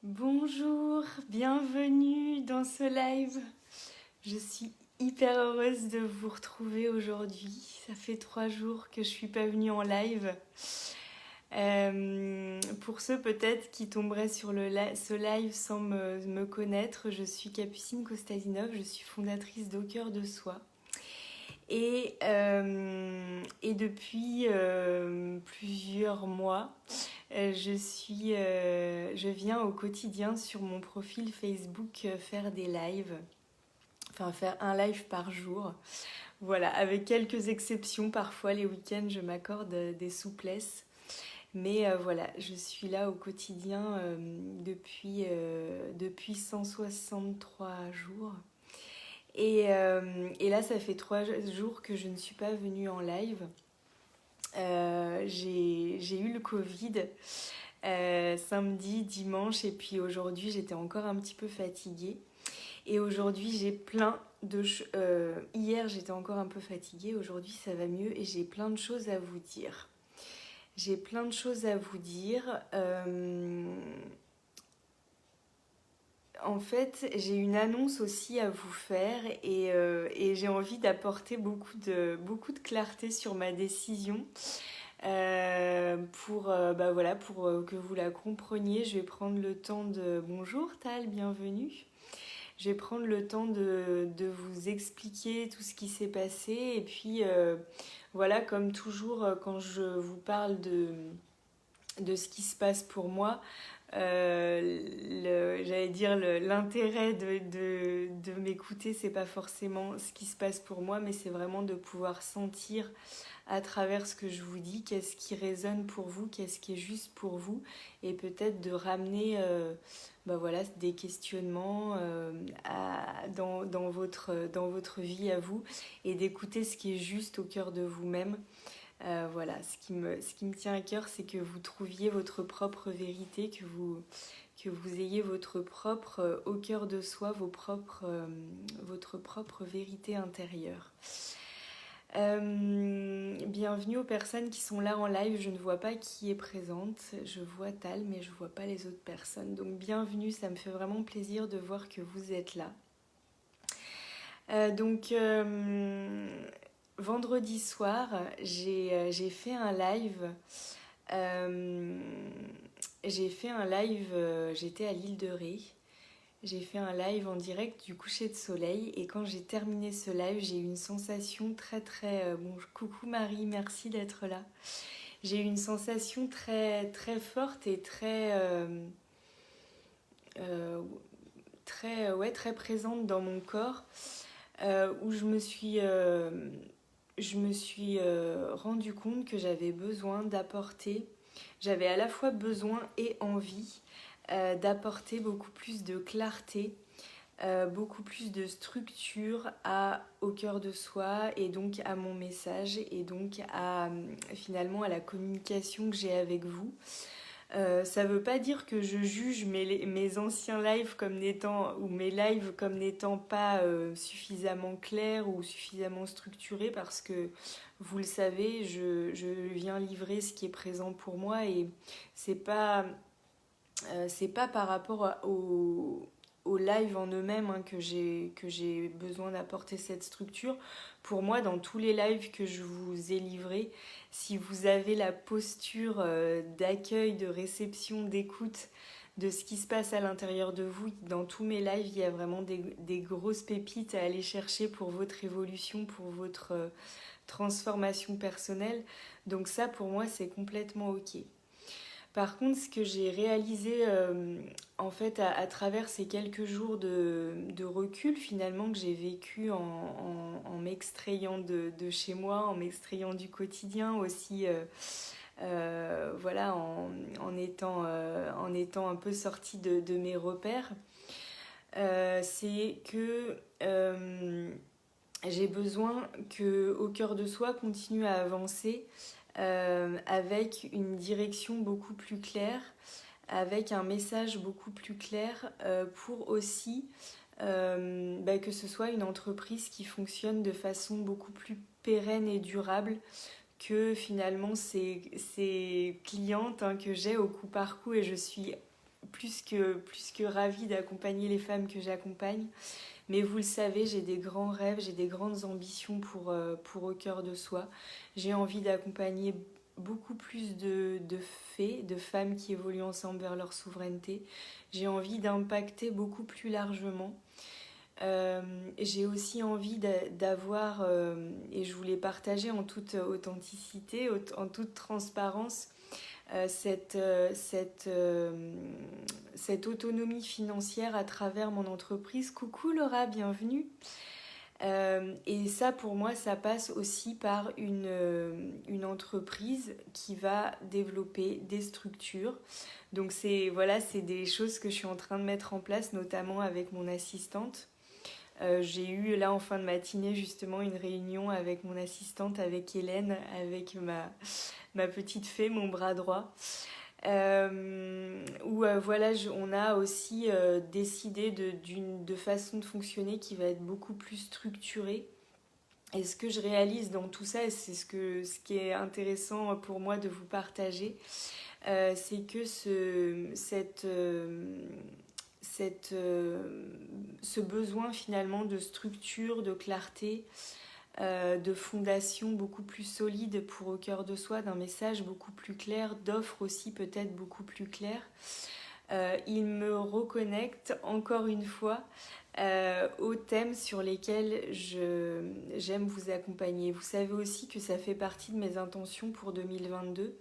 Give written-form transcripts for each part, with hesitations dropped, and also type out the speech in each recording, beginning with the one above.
Bonjour, bienvenue dans ce live. Je suis hyper heureuse de vous retrouver aujourd'hui. Ça fait 3 jours que je suis pas venue en live. Pour ceux peut-être qui tomberaient sur ce live sans me connaître, je suis Capucine Kostadinov, je suis fondatrice d'Au Cœur de Soi. Et depuis plusieurs mois, je viens au quotidien sur mon profil Facebook faire des lives, enfin faire un live par jour. Voilà, avec quelques exceptions, parfois les week-ends je m'accorde des souplesses. Mais voilà, je suis là au quotidien depuis 163 jours. Et là, ça fait 3 jours que je ne suis pas venue en live. J'ai eu le Covid samedi, dimanche, et puis aujourd'hui, j'étais encore un petit peu fatiguée. Et aujourd'hui, j'ai plein de... hier, j'étais encore un peu fatiguée. Aujourd'hui, ça va mieux et j'ai plein de choses à vous dire. J'ai plein de choses à vous dire. En fait, j'ai une annonce aussi à vous faire et j'ai envie d'apporter beaucoup de clarté sur ma décision. Pour que vous la compreniez, je vais prendre le temps de... Bonjour Tal, bienvenue. Je vais prendre le temps de vous expliquer tout ce qui s'est passé et puis voilà, comme toujours, quand je vous parle de ce qui se passe pour moi, l'intérêt de m'écouter, c'est pas forcément ce qui se passe pour moi, mais c'est vraiment de pouvoir sentir à travers ce que je vous dis, qu'est-ce qui résonne pour vous, qu'est-ce qui est juste pour vous, et peut-être de ramener des questionnements dans votre vie à vous, et d'écouter ce qui est juste au cœur de vous-même. Voilà, ce qui me tient à cœur, c'est que vous trouviez votre propre vérité, que vous ayez votre propre, au cœur de soi, votre propre vérité intérieure. Bienvenue aux personnes qui sont là en live. Je ne vois pas qui est présente. Je vois Tal, mais je ne vois pas les autres personnes. Donc bienvenue, ça me fait vraiment plaisir de voir que vous êtes là. Vendredi soir, j'ai fait un live. J'étais à l'île de Ré. J'ai fait un live en direct du coucher de soleil et quand j'ai terminé ce live, j'ai eu une sensation très très... coucou Marie, merci d'être là. J'ai eu une sensation très très forte et très présente dans mon corps où je me suis rendu compte que j'avais besoin d'apporter, j'avais à la fois besoin et envie d'apporter beaucoup plus de clarté, beaucoup plus de structure au cœur de soi et donc à mon message et donc finalement à la communication que j'ai avec vous. Ça veut pas dire que je juge mes anciens lives comme n'étant, ou mes lives comme n'étant pas suffisamment clairs ou suffisamment structurés, parce que vous le savez, je viens livrer ce qui est présent pour moi et c'est pas par rapport aux lives en eux-mêmes que j'ai besoin d'apporter cette structure. Pour moi, dans tous les lives que je vous ai livrés, si vous avez la posture d'accueil, de réception, d'écoute de ce qui se passe à l'intérieur de vous, dans tous mes lives, il y a vraiment des grosses pépites à aller chercher pour votre évolution, pour votre transformation personnelle. Donc ça, pour moi, c'est complètement ok. Par contre, ce que j'ai réalisé en fait à travers ces quelques jours de recul finalement que j'ai vécu en m'extrayant de chez moi, en m'extrayant du quotidien aussi, voilà, en étant un peu sortie de mes repères, c'est que j'ai besoin que Au Cœur de Soi continue à avancer avec une direction beaucoup plus claire, avec un message beaucoup plus clair pour aussi que ce soit une entreprise qui fonctionne de façon beaucoup plus pérenne et durable que finalement ces clientes que j'ai au coup par coup, et je suis plus que ravie d'accompagner les femmes que j'accompagne. Mais vous le savez, j'ai des grands rêves, j'ai des grandes ambitions pour Au Cœur de Soi. J'ai envie d'accompagner beaucoup plus de fées, de femmes qui évoluent ensemble vers leur souveraineté. J'ai envie d'impacter beaucoup plus largement. J'ai aussi envie d'avoir, et je voulais partager en toute authenticité, en toute transparence, cette autonomie financière à travers mon entreprise. Coucou Laura, bienvenue. Et ça, pour moi, ça passe aussi par une entreprise qui va développer des structures. Donc c'est des choses que je suis en train de mettre en place, notamment avec mon assistante. J'ai eu là en fin de matinée justement une réunion avec mon assistante, avec Hélène, avec ma petite fée, mon bras droit. Où on a aussi décidé de façon de fonctionner qui va être beaucoup plus structurée. Et ce que je réalise dans tout ça, et c'est ce qui est intéressant pour moi de vous partager, c'est que ce besoin finalement de structure, de clarté, de fondation beaucoup plus solide pour Au Cœur de Soi, d'un message beaucoup plus clair, d'offres aussi peut-être beaucoup plus claires, il me reconnecte encore une fois aux thèmes sur lesquels j'aime vous accompagner. Vous savez aussi que ça fait partie de mes intentions pour 2022,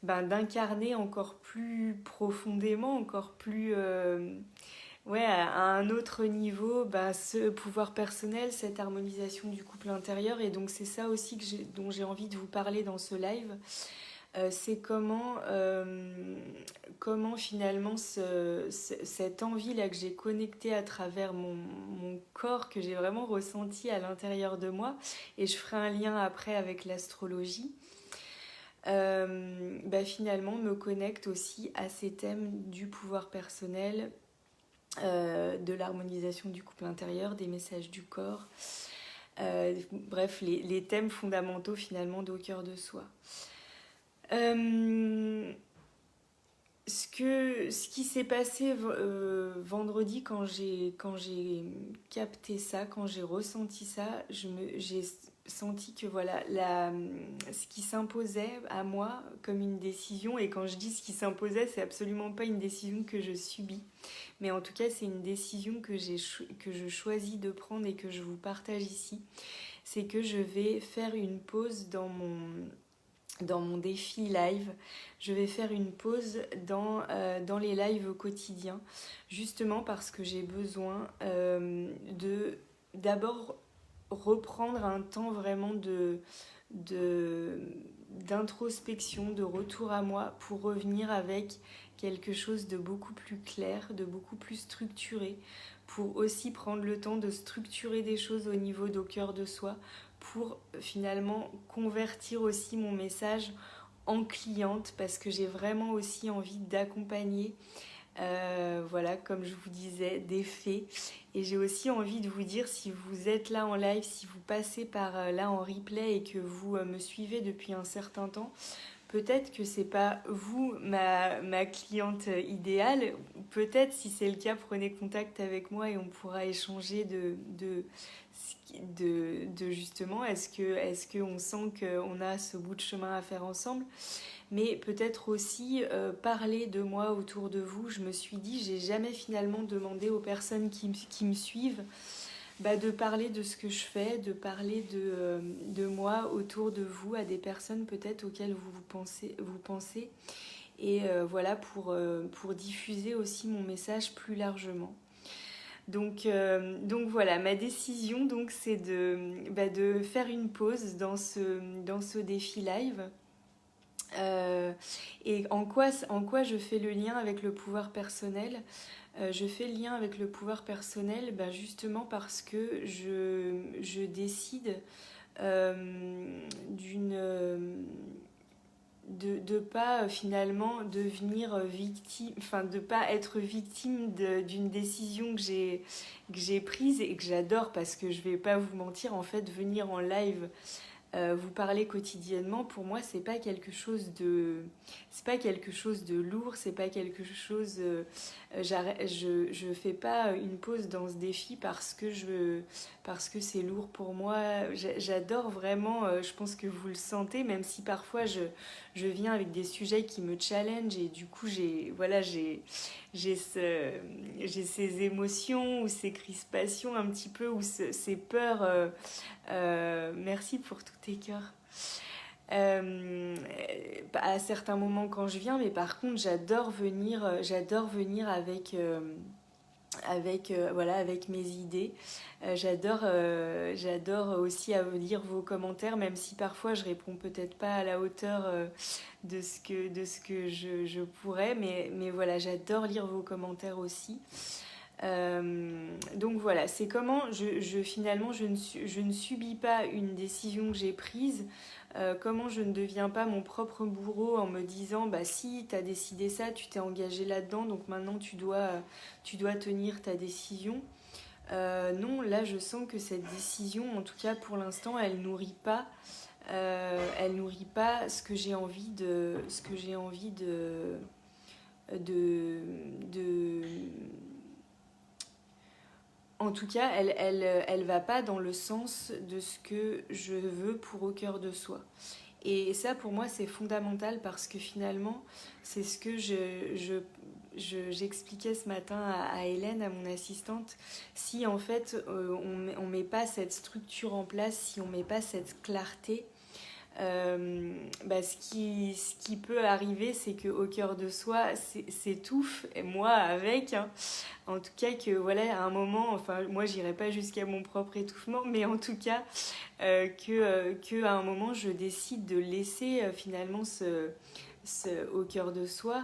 d'incarner encore plus profondément, encore plus à un autre niveau, ce pouvoir personnel, cette harmonisation du couple intérieur. Et donc c'est ça aussi dont j'ai envie de vous parler dans ce live. C'est comment finalement cette envie-là que j'ai connectée à travers mon corps, que j'ai vraiment ressenti à l'intérieur de moi, et je ferai un lien après avec l'astrologie, finalement me connecte aussi à ces thèmes du pouvoir personnel, de l'harmonisation du couple intérieur, des messages du corps, bref, les thèmes fondamentaux finalement d'Au Cœur de Soi. Ce qui s'est passé vendredi quand j'ai capté ça, quand j'ai ressenti ça, j'ai senti que ce qui s'imposait à moi comme une décision, et quand je dis ce qui s'imposait, c'est absolument pas une décision que je subis, mais en tout cas c'est une décision que je choisis de prendre et que je vous partage ici. C'est que je vais faire une pause dans mon défi live. Je vais faire une pause dans les lives au quotidien, justement parce que j'ai besoin d'abord reprendre un temps vraiment d'introspection, de retour à moi, pour revenir avec quelque chose de beaucoup plus clair, de beaucoup plus structuré, pour aussi prendre le temps de structurer des choses au niveau d'Au Cœur de Soi, pour finalement convertir aussi mon message en cliente, parce que j'ai vraiment aussi envie d'accompagner, comme je vous disais, des fées. Et j'ai aussi envie de vous dire, si vous êtes là en live, si vous passez par là en replay et que vous me suivez depuis un certain temps, peut-être que c'est pas vous ma cliente idéale. Peut-être, si c'est le cas, prenez contact avec moi et on pourra échanger de justement, est-ce qu'on sent qu'on a ce bout de chemin à faire ensemble. Mais peut-être aussi parler de moi autour de vous. Je me suis dit, j'ai jamais finalement demandé aux personnes qui me suivent de parler de ce que je fais, de parler de moi autour de vous, à des personnes peut-être auxquelles vous pensez, et pour diffuser aussi mon message plus largement. Donc voilà, ma décision donc, c'est de faire une pause dans ce défi live. Et en quoi je fais le lien avec le pouvoir personnel ? Je fais le lien avec le pouvoir personnel justement parce que je décide de pas finalement devenir victime, de pas être victime d'une décision que j'ai prise et que j'adore, parce que je vais pas vous mentir, en fait, venir en live vous parler quotidiennement, pour moi, c'est pas quelque chose de lourd, c'est pas quelque chose. Je fais pas une pause dans ce défi parce que c'est lourd pour moi. J'adore vraiment. Je pense que vous le sentez, même si parfois je viens avec des sujets qui me challenge et du coup j'ai ces émotions ou ces crispations un petit peu ou ces peurs. Merci pour tous tes cœurs. À certains moments quand je viens, mais par contre j'adore venir avec mes idées. J'adore aussi à lire vos commentaires, même si parfois je réponds peut-être pas à la hauteur de ce que je pourrais, mais voilà, j'adore lire vos commentaires aussi. Donc voilà, c'est comment finalement je ne subis pas une décision que j'ai prise, comment je ne deviens pas mon propre bourreau en me disant bah si t'as décidé ça, tu t'es engagé là-dedans, donc maintenant tu dois tenir ta décision. Non, là je sens que cette décision, en tout cas pour l'instant, elle nourrit pas ce que j'ai envie de en tout cas, elle va pas dans le sens de ce que je veux pour Au cœur de soi. Et ça, pour moi, c'est fondamental parce que finalement, c'est ce que j'expliquais ce matin à Hélène, à mon assistante. Si en fait, on met pas cette structure en place, si on met pas cette clarté, ce qui peut arriver, c'est qu'au cœur de soi s'étouffe, et moi avec, hein. En tout cas que voilà, à un moment, enfin moi j'irai pas jusqu'à mon propre étouffement, mais en tout cas que à un moment je décide de laisser finalement au cœur de soi,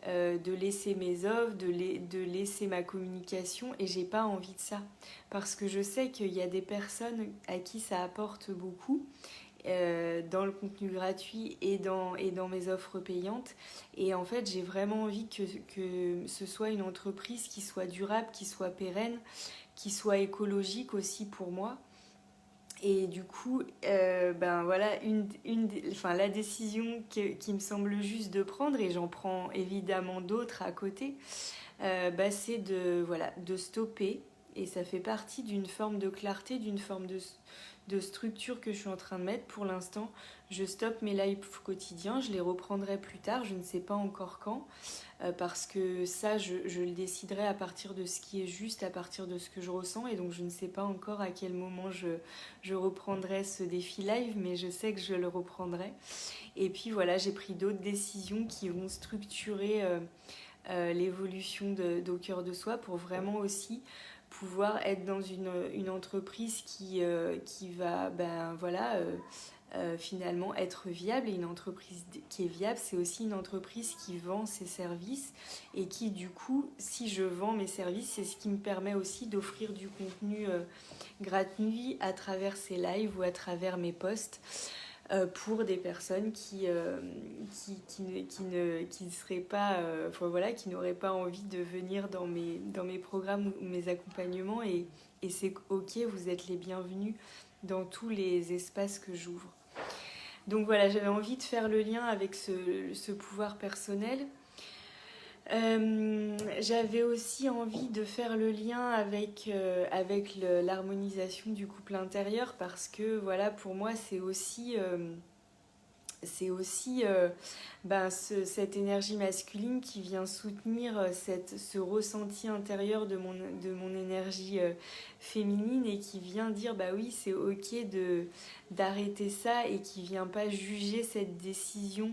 de laisser mes offres, de laisser ma communication, et j'ai pas envie de ça parce que je sais qu'il y a des personnes à qui ça apporte beaucoup, dans le contenu gratuit et dans mes offres payantes. Et en fait, j'ai vraiment envie que ce soit une entreprise qui soit durable, qui soit pérenne, qui soit écologique aussi pour moi. Et du coup, voilà, la décision qui me semble juste de prendre, et j'en prends évidemment d'autres à côté, c'est de stopper. Et ça fait partie d'une forme de clarté, d'une forme de structure que je suis en train de mettre. Pour l'instant, je stoppe mes lives quotidiens, je les reprendrai plus tard, je ne sais pas encore quand, parce que ça, je le déciderai à partir de ce qui est juste, à partir de ce que je ressens, et donc je ne sais pas encore à quel moment je reprendrai ce défi live, mais je sais que je le reprendrai. Et puis voilà, j'ai pris d'autres décisions qui vont structurer l'évolution d'Au cœur de soi pour vraiment aussi pouvoir être dans une entreprise qui va finalement être viable. Et une entreprise qui est viable, c'est aussi une entreprise qui vend ses services et qui du coup, si je vends mes services, c'est ce qui me permet aussi d'offrir du contenu gratuit à travers ces lives ou à travers mes posts, pour des personnes qui ne seraient pas, qui n'auraient pas envie de venir dans mes programmes ou mes accompagnements, et c'est ok, vous êtes les bienvenus dans tous les espaces que j'ouvre. Donc voilà, j'avais envie de faire le lien avec ce pouvoir personnel. J'avais aussi envie de faire le lien avec l'harmonisation du couple intérieur, parce que voilà, pour moi c'est aussi cette énergie masculine qui vient soutenir ce ressenti intérieur de mon énergie féminine, et qui vient dire bah oui, c'est ok d'arrêter ça, et qui vient pas juger cette décision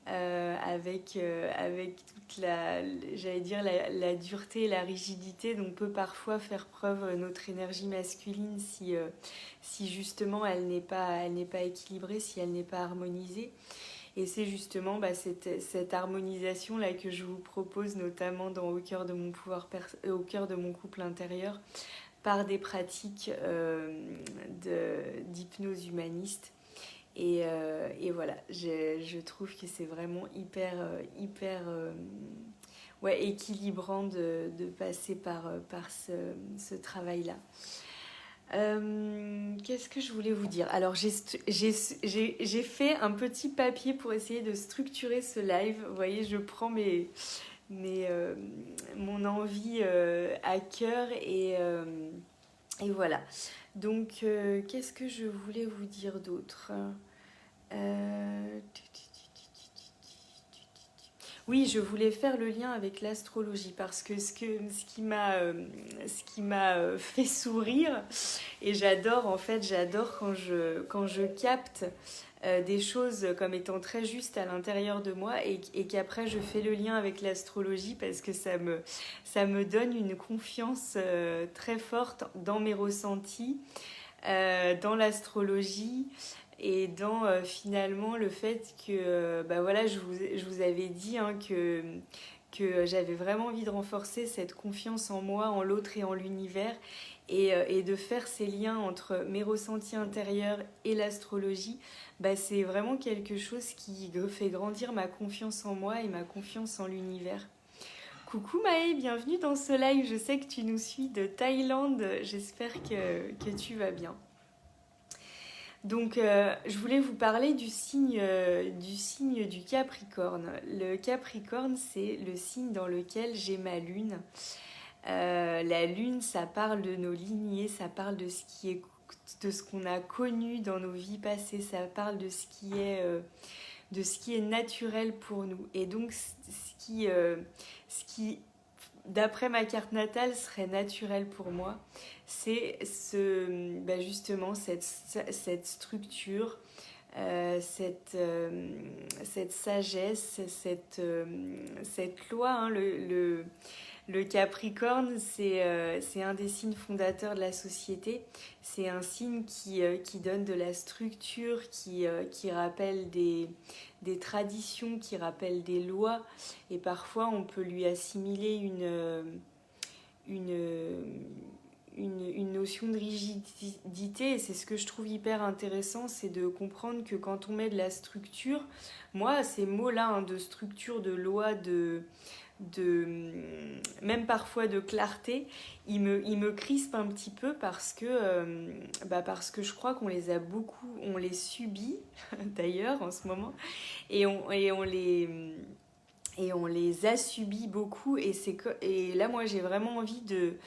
avec toute la dureté et la rigidité dont peut parfois faire preuve notre énergie masculine si justement elle n'est pas équilibrée, si elle n'est pas harmonisée. Et c'est justement cette harmonisation là que je vous propose, notamment au cœur de au cœur de mon couple intérieur, par des pratiques d'hypnose humaniste. Et voilà, je trouve que c'est vraiment hyper équilibrant de passer par ce travail-là. Qu'est-ce que je voulais vous dire? Alors, j'ai fait un petit papier pour essayer de structurer ce live. Vous voyez, je prends mon envie à cœur et voilà. Donc, qu'est-ce que je voulais vous dire d'autre? Euh, Oui, je voulais faire le lien avec l'astrologie parce que ce qui m'a fait sourire, et j'adore en fait, j'adore quand je capte des choses comme étant très justes à l'intérieur de moi et qu'après je fais le lien avec l'astrologie parce que ça me donne une confiance très forte dans mes ressentis, dans l'astrologie et dans finalement le fait que bah voilà, je vous avais dit hein, que j'avais vraiment envie de renforcer cette confiance en moi, en l'autre et en l'univers et de faire ces liens entre mes ressentis intérieurs et l'astrologie. Bah, c'est vraiment quelque chose qui fait grandir ma confiance en moi et ma confiance en l'univers. Coucou Maë, bienvenue dans ce live. Je sais que tu nous suis de Thaïlande. J'espère que tu vas bien. Donc, je voulais vous parler du signe du Capricorne. Le Capricorne, c'est le signe dans lequel j'ai ma lune. La lune, ça parle de nos lignées, ça parle de de ce qu'on a connu dans nos vies passées, ça parle de de ce qui est naturel pour nous. Et donc, ce qui d'après ma carte natale, serait naturel pour moi, c'est justement cette structure, cette sagesse, cette loi. Hein, le Capricorne, c'est un des signes fondateurs de la société. C'est un signe qui donne de la structure, qui rappelle des traditions, qui rappelle des lois. Et parfois, on peut lui assimiler une notion de rigidité. Et c'est ce que je trouve hyper intéressant, c'est de comprendre que quand on met de la structure, moi, ces mots-là, hein, de structure, de loi, même parfois de clarté, il me crispe un petit peu parce que je crois qu'on les a beaucoup, on les subit d'ailleurs en ce moment, et on les a subis beaucoup, et là moi j'ai vraiment envie de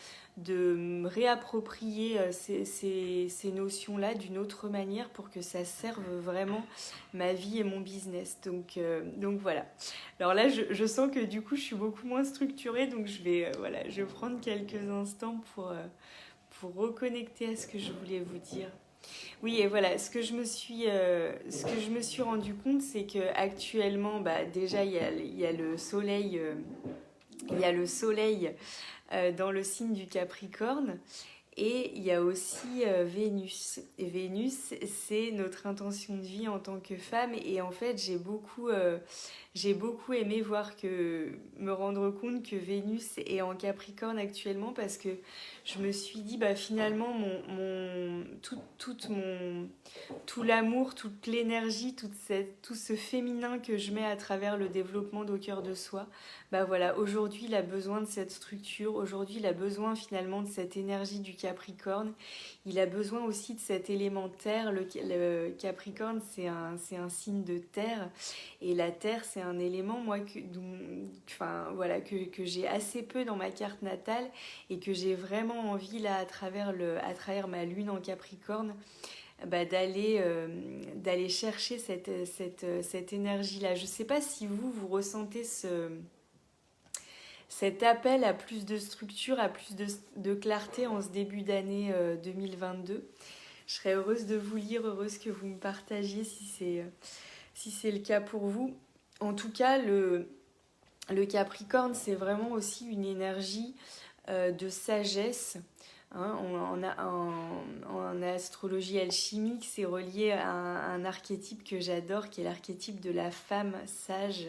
me réapproprier ces notions-là d'une autre manière pour que ça serve vraiment ma vie et mon business. Donc voilà. Alors là, je sens que du coup, je suis beaucoup moins structurée, donc je vais prendre quelques instants pour reconnecter à ce que je voulais vous dire. Oui, et voilà, ce que je me suis rendu compte, c'est que actuellement, bah, déjà, il y a le soleil, dans le signe du Capricorne. Et il y a aussi Vénus. Et Vénus, c'est notre intention de vie en tant que femme. Et en fait, j'ai beaucoup aimé me rendre compte que Vénus est en Capricorne actuellement parce que je me suis dit, bah, finalement, tout l'amour, toute l'énergie, tout ce féminin que je mets à travers le développement d'au cœur de soi, bah voilà, aujourd'hui il a besoin de cette structure, aujourd'hui il a besoin finalement de cette énergie du Capricorne, il a besoin aussi de cet élément terre. Le Capricorne c'est un signe de terre, et la terre c'est un élément moi que j'ai assez peu dans ma carte natale et que j'ai vraiment envie là à travers ma lune en Capricorne, bah, d'aller chercher cette énergie-là. Je ne sais pas si vous ressentez cet appel à plus de structure, à plus de clarté en ce début d'année 2022. Je serais heureuse de vous lire, heureuse que vous me partagiez si c'est le cas pour vous. En tout cas, le Capricorne, c'est vraiment aussi une énergie de sagesse. Hein, en astrologie alchimique, c'est relié à un archétype que j'adore, qui est l'archétype de la femme sage.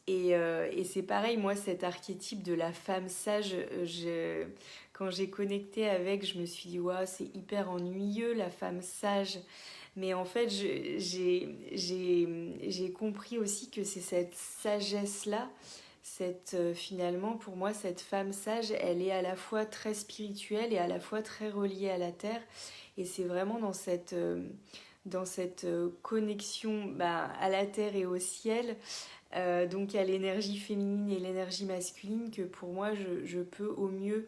Et c'est pareil, moi, cet archétype de la femme sage, quand j'ai connecté avec, je me suis dit, waouh, c'est hyper ennuyeux, la femme sage. Mais en fait, j'ai compris aussi que c'est cette sagesse-là finalement, pour moi, cette femme sage, elle est à la fois très spirituelle et à la fois très reliée à la terre. Et c'est vraiment dans cette connexion à la terre et au ciel, donc à l'énergie féminine et l'énergie masculine, que pour moi, je peux au mieux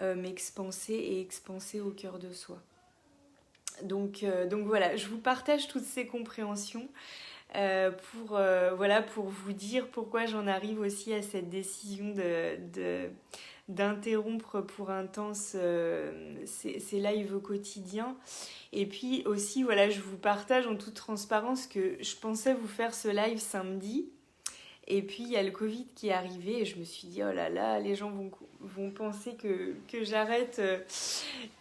m'expanser et expanser au cœur de soi. Donc voilà, je vous partage toutes ces compréhensions pour vous dire pourquoi j'en arrive aussi à cette décision d'interrompre pour un temps ces lives au quotidien. Et puis aussi, voilà, je vous partage en toute transparence que je pensais vous faire ce live samedi. Et puis il y a le Covid qui est arrivé et je me suis dit, oh là là, les gens vont penser que j'arrête,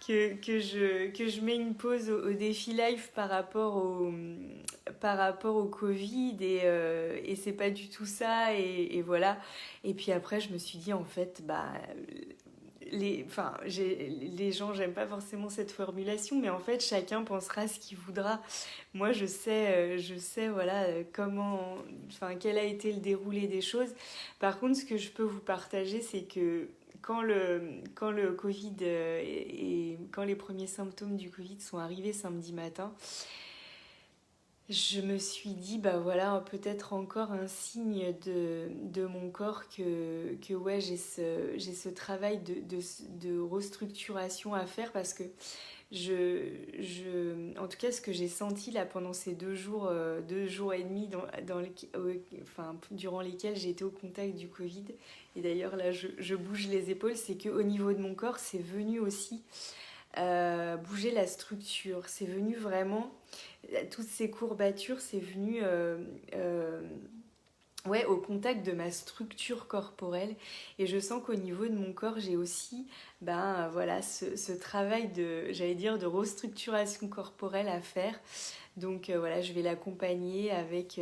que je mets une pause au défi live par rapport au Covid et c'est pas du tout ça et voilà. Et puis après je me suis dit, en fait, les gens, j'aime pas forcément cette formulation, mais en fait, chacun pensera ce qu'il voudra. Moi, je sais voilà, quel a été le déroulé des choses. Par contre, ce que je peux vous partager, c'est que quand le Covid et quand les premiers symptômes du Covid sont arrivés samedi matin, je me suis dit, voilà, peut-être encore un signe de mon corps que ouais, j'ai ce travail de restructuration à faire parce que en tout cas, ce que j'ai senti là pendant ces 2 jours et demi durant lesquels j'ai été au contact du Covid, et d'ailleurs là je bouge les épaules, c'est qu'au niveau de mon corps, c'est venu aussi bouger la structure, c'est venu vraiment, toutes ces courbatures, c'est venu au contact de ma structure corporelle et je sens qu'au niveau de mon corps j'ai aussi ce travail de restructuration corporelle à faire. Donc voilà, je vais l'accompagner avec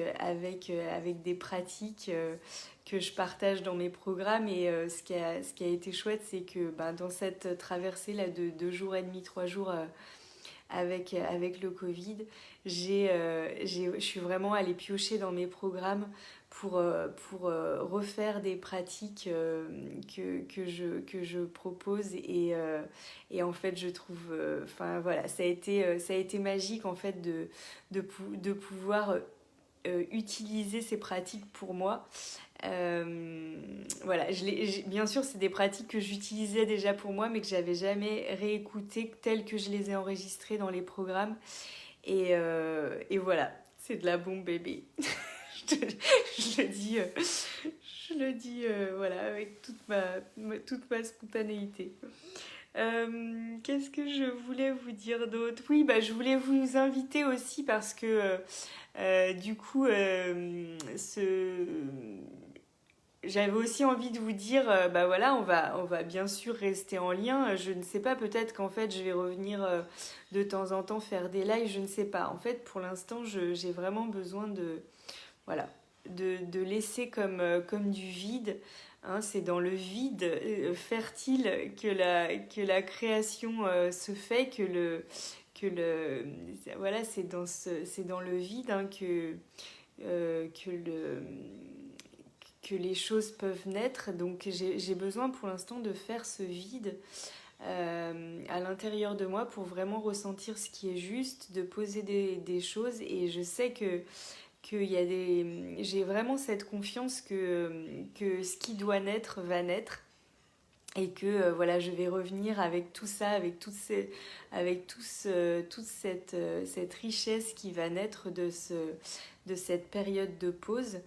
des pratiques que je partage dans mes programmes et ce qui a été chouette, c'est que dans cette traversée là de 2 jours et demi, 3 jours avec le Covid, je suis vraiment allée piocher dans mes programmes pour refaire des pratiques que je propose et en fait je trouve ça a été magique en fait de pouvoir utiliser ces pratiques pour moi. Bien sûr c'est des pratiques que j'utilisais déjà pour moi mais que j'avais jamais réécoutées telles que je les ai enregistrées dans les programmes et voilà, c'est de la bombe bébé. je le dis voilà, avec toute ma spontanéité. Qu'est-ce que je voulais vous dire d'autre? Oui, je voulais vous inviter aussi parce que du coup j'avais aussi envie de vous dire voilà, on va bien sûr rester en lien. Je ne sais pas, peut-être qu'en fait je vais revenir de temps en temps faire des lives, je ne sais pas. En fait, pour l'instant, j'ai vraiment besoin de laisser comme du vide. Hein, c'est dans le vide fertile que la création se fait, voilà, c'est dans le vide que les choses peuvent naître. Donc j'ai besoin pour l'instant de faire ce vide à l'intérieur de moi pour vraiment ressentir ce qui est juste, de poser des choses. Et je sais que j'ai vraiment cette confiance que ce qui doit naître va naître et que je vais revenir avec tout ça, avec toute cette richesse qui va naître de cette période de pause.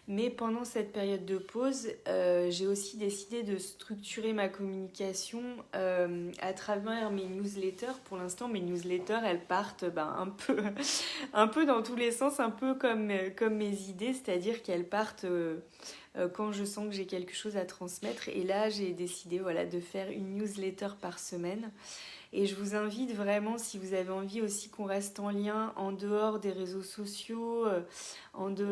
Mais pendant cette période de pause, j'ai aussi décidé de structurer ma communication à travers mes newsletters. Pour l'instant, mes newsletters, elles partent un peu dans tous les sens, un peu comme mes idées, c'est-à-dire qu'elles partent quand je sens que j'ai quelque chose à transmettre. Et là, j'ai décidé de faire une newsletter par semaine. Et je vous invite vraiment, si vous avez envie aussi qu'on reste en lien en dehors des réseaux sociaux,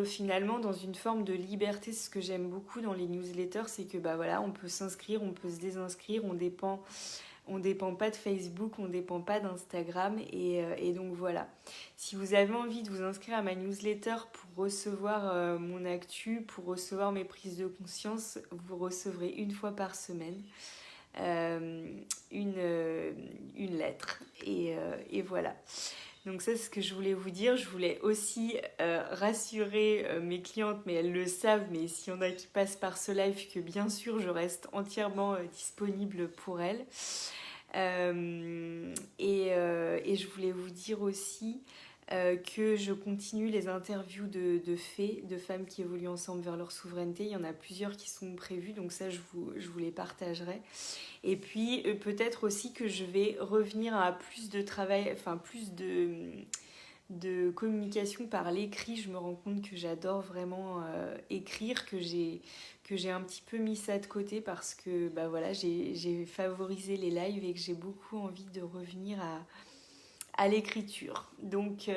finalement dans une forme de liberté. Ce que j'aime beaucoup dans les newsletters, c'est que on peut s'inscrire, on peut se désinscrire, on On dépend pas de Facebook, on dépend pas d'Instagram et donc voilà. Si vous avez envie de vous inscrire à ma newsletter pour recevoir mon actu, pour recevoir mes prises de conscience, vous recevrez une fois par semaine une lettre et voilà. Donc ça, c'est ce que je voulais vous dire. Je voulais aussi rassurer mes clientes, mais elles le savent, mais s'il y en a qui passent par ce live, que bien sûr, je reste entièrement disponible pour elles. Et je voulais vous dire aussi que je continue les interviews de fées, de femmes qui évoluent ensemble vers leur souveraineté. Il y en a plusieurs qui sont prévues, donc ça, je vous les partagerai. Et puis peut-être aussi que je vais revenir à plus de travail, enfin plus de communication par l'écrit. Je me rends compte que j'adore vraiment écrire, que j'ai un petit peu mis ça de côté parce que bah voilà, j'ai favorisé les lives et que j'ai beaucoup envie de revenir à l'écriture. Donc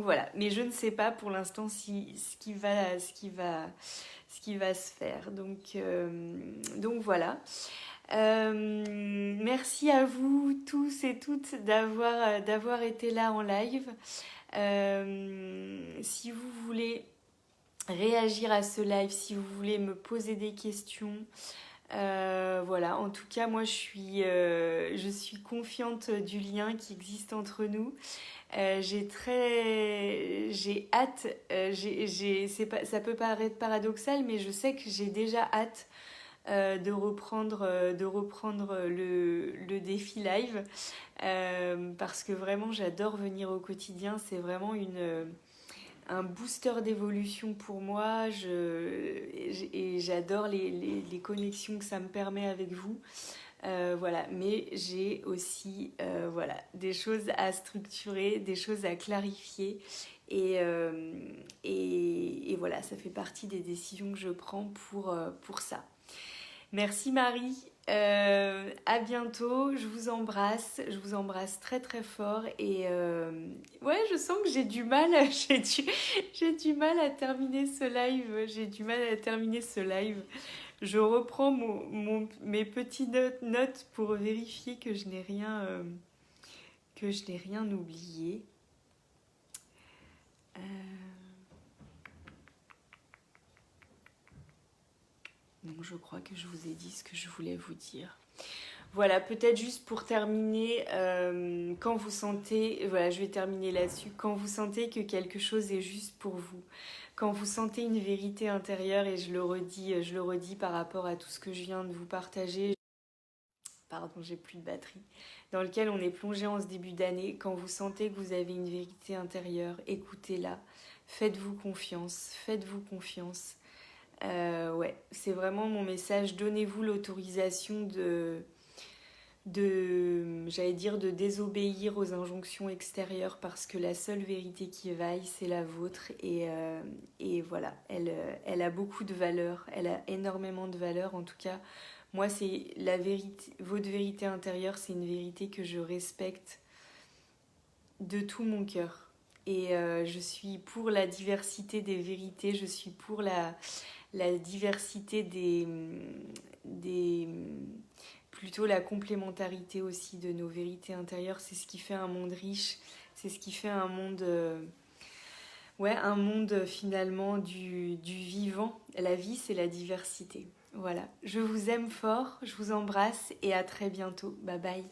voilà, mais je ne sais pas pour l'instant ce qui va se faire. Donc voilà. Merci à vous tous et toutes d'avoir été là en live. Si vous voulez réagir à ce live, si vous voulez me poser des questions, voilà. En tout cas, moi, je suis confiante du lien qui existe entre nous. J'ai hâte. Ça peut paraître paradoxal, mais je sais que j'ai déjà hâte de reprendre le défi live parce que vraiment j'adore venir au quotidien. C'est vraiment un booster d'évolution pour moi et j'adore les connexions que ça me permet avec vous. Voilà, mais j'ai aussi voilà, des choses à structurer, des choses à clarifier et voilà, ça fait partie des décisions que je prends pour ça. Merci Marie, à bientôt, je vous embrasse très très fort et ouais, je sens que j'ai du mal à terminer ce live, je reprends mes petites notes pour vérifier que je n'ai rien oublié. Donc je crois que je vous ai dit ce que je voulais vous dire. Voilà, peut-être juste pour terminer, quand vous sentez, voilà, je vais terminer là-dessus, quand vous sentez que quelque chose est juste pour vous, quand vous sentez une vérité intérieure, et je le redis par rapport à tout ce que je viens de vous partager, pardon, j'ai plus de batterie, dans lequel on est plongé en ce début d'année, quand vous sentez que vous avez une vérité intérieure, écoutez-la, faites-vous confiance. Ouais, c'est vraiment mon message, donnez-vous l'autorisation j'allais dire, de désobéir aux injonctions extérieures parce que la seule vérité qui vaille, c'est la vôtre et voilà, elle a beaucoup de valeur, elle a énormément de valeur. En tout cas, moi, c'est la vérité, votre vérité intérieure, c'est une vérité que je respecte de tout mon cœur et je suis pour la diversité des vérités, je suis pour la diversité plutôt la complémentarité aussi de nos vérités intérieures. C'est ce qui fait un monde riche, c'est ce qui fait un monde un monde finalement du vivant. La vie, c'est la diversité. Voilà, je vous aime fort, je vous embrasse et à très bientôt. Bye bye.